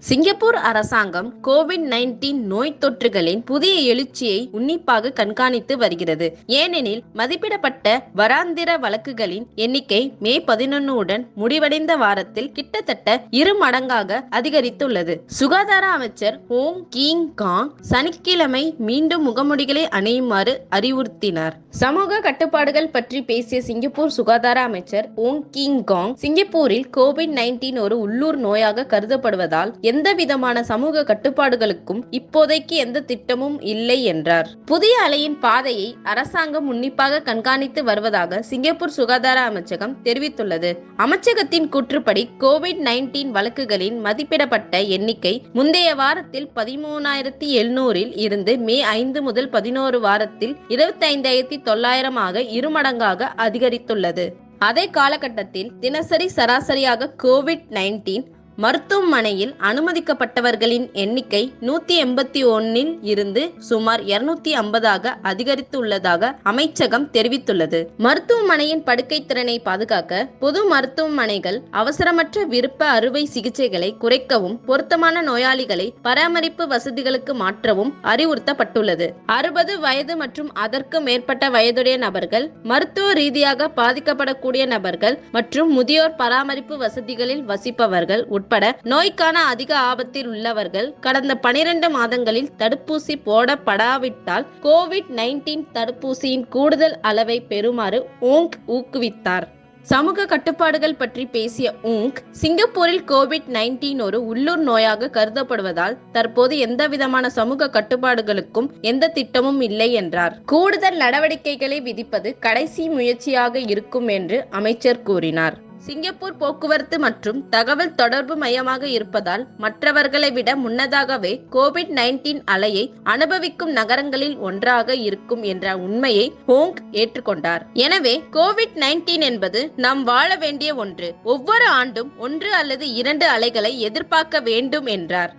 Singapore அரசாங்கம் COVID-19 நோய் தொற்றுகளின் புதிய எழுச்சியை உன்னிப்பாக கண்காணித்து வருகிறது. ஏனெனில் மதிப்பிடப்பட்ட வாராந்திர வழக்குகளின் எண்ணிக்கை மே 11 உடன் முடிவடைந்த வாரத்தில் கிட்டத்தட்ட 2 மடங்காக அதிகரித்துள்ளது. சுகாதார அமைச்சர் ஓங் கீங் காங் சனிக்கிழமை மீண்டும் முகமூடிகளை அணியுமாறு அறிவுறுத்தினார். சமூக கட்டுப்பாடுகள் பற்றி பேசிய சிங்கப்பூர் சுகாதார அமைச்சர் ஓங் கீங் காங், சிங்கப்பூரில் கோவிட்-19 ஒரு உள்ளூர் நோயாக கருதப்படுவதால் எந்த விதமான சமூக கட்டுப்பாடுகளுக்கும் இப்போதைக்கு எந்த திட்டமும் இல்லை என்றார். புதிய அலையின் பாதையை அரசாங்கம் உன்னிப்பாக கண்காணித்து வருவதாக சிங்கப்பூர் சுகாதார அமைச்சகம் தெரிவித்துள்ளது. அமைச்சகத்தின் கூற்றுப்படி கோவிட்-19 வழக்குகளின் மதிப்பிடப்பட்ட எண்ணிக்கை முந்தைய வாரத்தில் 13,700 இருந்து மே 5 முதல் 11 வாரத்தில் 25,900 ஆக 2 மடங்காக அதிகரித்துள்ளது. அதே காலகட்டத்தில் தினசரி சராசரியாக கோவிட்-19 மருத்துவமனையில் அனுமதிக்கப்பட்டவர்களின் எண்ணிக்கை 181 இருந்து சுமார் 250 அதிகரித்துள்ளதாக அமைச்சகம் தெரிவித்துள்ளது. மருத்துவமனையின் படுக்கை திறனை பாதுகாக்க பொது மருத்துவமனைகள் அவசரமற்ற விருப்ப அறுவை சிகிச்சைகளை குறைக்கவும் பொருத்தமான நோயாளிகளை பராமரிப்பு வசதிகளுக்கு மாற்றவும் அறிவுறுத்தப்பட்டுள்ளது. 60 வயது மற்றும் அதற்கு மேற்பட்ட வயதுடைய நபர்கள், மருத்துவ ரீதியாக பாதிக்கப்படக்கூடிய நபர்கள் மற்றும் முதியோர் பராமரிப்பு வசதிகளில் வசிப்பவர்கள் உட்பட நோய்க்கான அதிக ஆபத்தில் உள்ளவர்கள் கடந்த 12 மாதங்களில் தடுப்பூசி போடப்படாவிட்டால் கோவிட்-19 தடுப்பூசியின் கூடுதல் அளவை பெறுமாறு ஓங் ஊக்குவித்தார். சமூக கட்டுப்பாடுகள் பற்றி பேசிய ஓங், சிங்கப்பூரில் கோவிட்-19 ஒரு உள்ளூர் நோயாக கருதப்படுவதால் தற்போது எந்தவிதமான சமூக கட்டுப்பாடுகளுக்கும் எந்த திட்டமும் இல்லை என்றார். கூடுதல் நடவடிக்கைகளை விதிப்பது கடைசி முயற்சியாக இருக்கும் என்று அமைச்சர் கூறினார். சிங்கப்பூர் போக்குவரத்து மற்றும் தகவல் தொடர்பு மையமாக இருப்பதால் மற்றவர்களை விட முன்னதாகவே கோவிட்-19 அலையை அனுபவிக்கும் நகரங்களில் ஒன்றாக இருக்கும் என்ற உண்மையை ஓங் ஏற்றுக்கொண்டார். எனவே கோவிட்-19 என்பது நாம் வாழ வேண்டிய ஒன்று. ஒவ்வொரு ஆண்டும் 1 அல்லது 2 அலைகளை எதிர்பார்க்க வேண்டும் என்றார்.